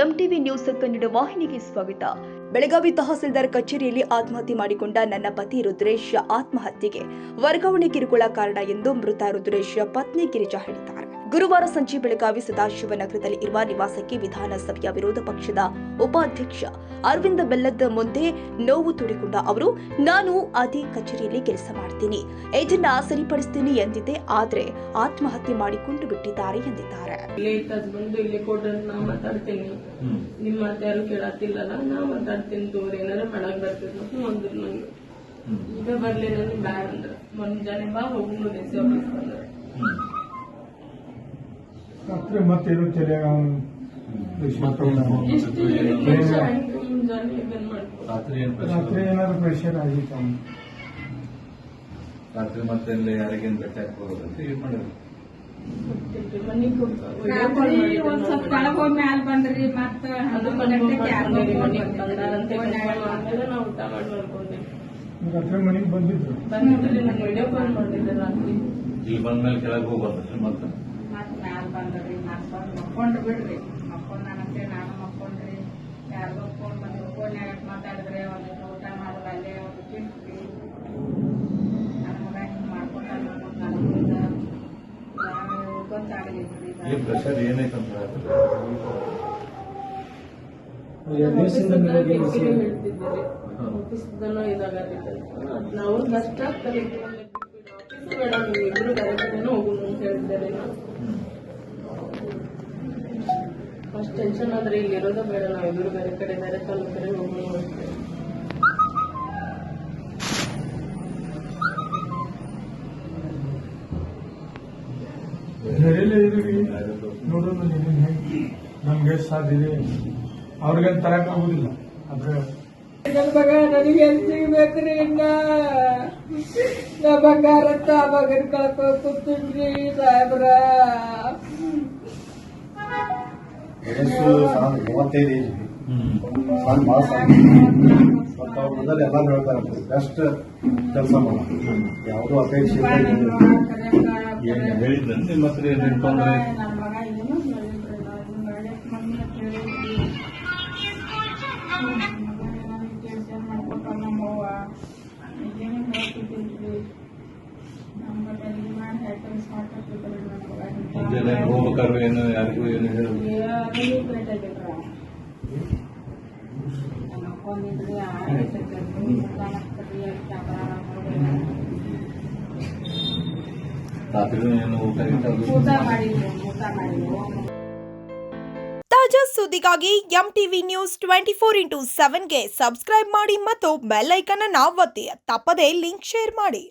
MTV news Kannada ವಾಹಿನಿಗೆ ಸ್ವಾಗತ. ಬೆಳಗಾವಿ ತಹಸೀಲ್ದಾರ್ ಕಚೇರಿಯಲ್ಲಿ ಆತ್ಮಹತ್ಯೆ ಮಾಡಿಕೊಂಡ ನನ್ನ ಪತಿ ರುದ್ರೇಶ್ ಆತ್ಮಹತ್ಯೆಗೆ ವರ್ಗಾವಣೆ ಕಿರುಕುಳ ಕಾರಣ ಎಂದು ಮೃತ ರುದ್ರೇಶ್ ಪತ್ನಿ ಗಿರಿಜಾ ಹೇಳಿದ್ದಾರೆ. ಗುರುವಾರ ಸಂಜೆ ಬೆಳಗಾವಿ ಸದಾಶಿವನಗರದಲ್ಲಿ ಇರುವ ನಿವಾಸಕ್ಕೆ ವಿಧಾನಸಭೆಯ ವಿರೋಧ ಪಕ್ಷದ ಉಪಾಧ್ಯಕ್ಷ ಅರವಿಂದ ಬೆಲ್ಲದ್ ಮುಂದೆ ನೋವು ತೋಡಿಕೊಂಡ ಅವರು, ನಾನು ಅದೇ ಕಚೇರಿಯಲ್ಲಿ ಕೆಲಸ ಮಾಡ್ತೀನಿ, ಇದನ್ನ ಸರಿಪಡಿಸ್ತೀನಿ ಎಂದಿದ್ದೆ, ಆದ್ರೆ ಆತ್ಮಹತ್ಯೆ ಮಾಡಿಕೊಂಡು ಬಿಟ್ಟಿದ್ದಾರೆ ಎಂದಿದ್ದಾರೆ. ನಿಮ್ಮ ಮಾತು ಯಾರು ಕೇಳತ್ತಿಲ್ಲಲ್ಲ, ನಾ ಮಾತಾಡ್ತೀನಿ ತೋರಿ, ಏನಾರ ಮಾಡಕ್ ಬರ್ತದ ಅಂದ್ರು ನಂಗೆ. ಈಗ ಬರ್ಲಿ ನನ್ ಬ್ಯಾಡ್ ಅಂದ್ರ ಮುಂಜಾನೆ ಬಾ ಹೋಗುನು ಡಿ ಸಿ ಆಫೀಸ್ ಬಂದ್ರ ರಾತ್ರಿ ಮತ್ತೇನು ರಾತ್ರಿ ಏನಾದ್ರು ಪ್ರೆಷರ್ ಆಗಿತ್ತು, ರಾತ್ರಿ ಮತ್ತೆ ಯಾರಿಗೇನು ಬೆಟ್ಟ ಹಾಕೋದಂತ ಏನ್ ಮಾಡಿದ್ರು. ಮ್ಯಾಲ ಬಂದ್ರಿ ಮತ್ತ ನಾವು ಊಟ ಮಾಡಿ ಮಾಡ್ಕೊಂಡ್ವಿ. ರಾತ್ರಿ ಮನೆಗೆ ಬಂದಿದ್ರು ನಂಗೆ ವಿಡಿಯೋ ಕಾಲ್ ಮಾಡಿದ್ದೆ ರಾತ್ರಿ. ಇಲ್ಲಿ ಬಂದ್ಮೇಲೆ ಕೆಳಗೆ ಹೋಗಿ ಬಂದ್ರಿ ಮತ್ತೆ ಮ್ಯಾಲ ಬಂದ್ರಿ, ಮಕ್ಕೊಂಡ್ರಿ ಬಿಡ್ರಿ, ಮಕ್ಕೊಂಡ್ ನಾನಂತೆ ನಾನು ಮಕ್ಕೊಂಡ್ರಿ, ಯಾರಿಗೋ ಫೋನ್ ಬಂದ್ರು, ಫೋನ್ ಯಾಕೆ ಮಾತಾಡಿದ್ರೆ ಒಂದು ಊಟ ಮಾಡೋದು ಅಲ್ಲೇ ಒಂದು ತಿಂದ್ರಿ, ನನ್ನ ಮಗ ಹಿಂಗ್ ಮಾಡ್ಕೊಂಡ ಗೊತ್ತಾಗಲಿದ್ರಿ. ಈ ಪ್ರೆಷರ್ ಏನೈತಂತ ಹೇಳ್ತಿದ್ದೀರಿ ಆಫೀಸ್ದನೋ ಇದಾಗತ್ತೈತೆ ನಾವು ಕಷ್ಟ ಆಗ್ತದೆ. ಆಫೀಸ್ ಬೇಡ, ನೀವು ಇಬ್ರು ಬೇರೆ ಕಡೆನೂ ಹೋಗುನು ಅಂತ ಹೇಳಿದ್ದಾರೆ. ಅಷ್ಟು ಟೆನ್ಷನ್ ಆದ್ರೆ ಇಲ್ಲಿ ಇರೋದ ಬೇಡ, ನಾವಿಬ್ರು ಬೇರೆ ಕಡೆ ಬೇರೆ ತಾಲೂಕರೆ ಹೋಗುನು ಅಂತ. ನೋಡೋದು ನಮ್ಗೆ ಸಾಧ್ಯ ಅವ್ರಿಗೇನು ತರಕ್ ಆಗುದಿಲ್ಲ. ಆದ್ರೆ ನನ್ನ ಮಗ ನನಗೆ ಎಲ್ಲಿ ಸಿಗ್ಬೇಕ್ರಿ? ನಾ ಬಂಗಾರ ಅಂತ ಆ ಮಗನ ಕಳ್ಕೊ ಕೂತಿದ್ರಿ ಸಾಹೇಬ್ರ. 35 ಮೊದಲು ಎಲ್ಲ ಹೇಳ್ತಾರೆ ಬೆಸ್ಟ್ ಕೆಲಸ ಮಾಡ, ಯಾವುದೋ ಅಪೇಕ್ಷೆ ಹೇಳಿದ್ರೆ ನಿಮ್ಮ ಹತ್ರ ಏನೇನು ತೊಂದರೆ ನನ್ನ ಮಗ ಏನು ಮಾಡ್ಕೊಟ್ಟ ನಮ್ಮವ್ವ ಈಗೇನು ಹೇಳ್ತಿದ್ರಿ, ನಮ್ಗೆ ಡೆಲಿವರಿ ಮಾಡಿ ಐಟಮ್ಸ್ ಮಾಡ್ಕೊತಿದ್ರಿ. ಮುಂಜಾನೆ ಹೋಗ್ಬೇಕಾದ್ರೆ ಏನು ಯಾರಿಗೂ ಏನು ಹೇಳುದು ರಾತ್ರಿ ಏನು ಊಟ ಮಾಡಿದ್ರು. ತಾಜಾ ಸುದ್ದಿಗಾಗಿ ಎಂಟಿವಿ ನ್ಯೂಸ್ 24x7ಗೆ ಸಬ್ಸ್ಕ್ರೈಬ್ ಮಾಡಿ ಮತ್ತು ಬೆಲ್ ಐಕಾನ್ ಅನ್ನು ಒತ್ತಿ. ತಪ್ಪದೇ ಲಿಂಕ್ ಶೇರ್ ಮಾಡಿ.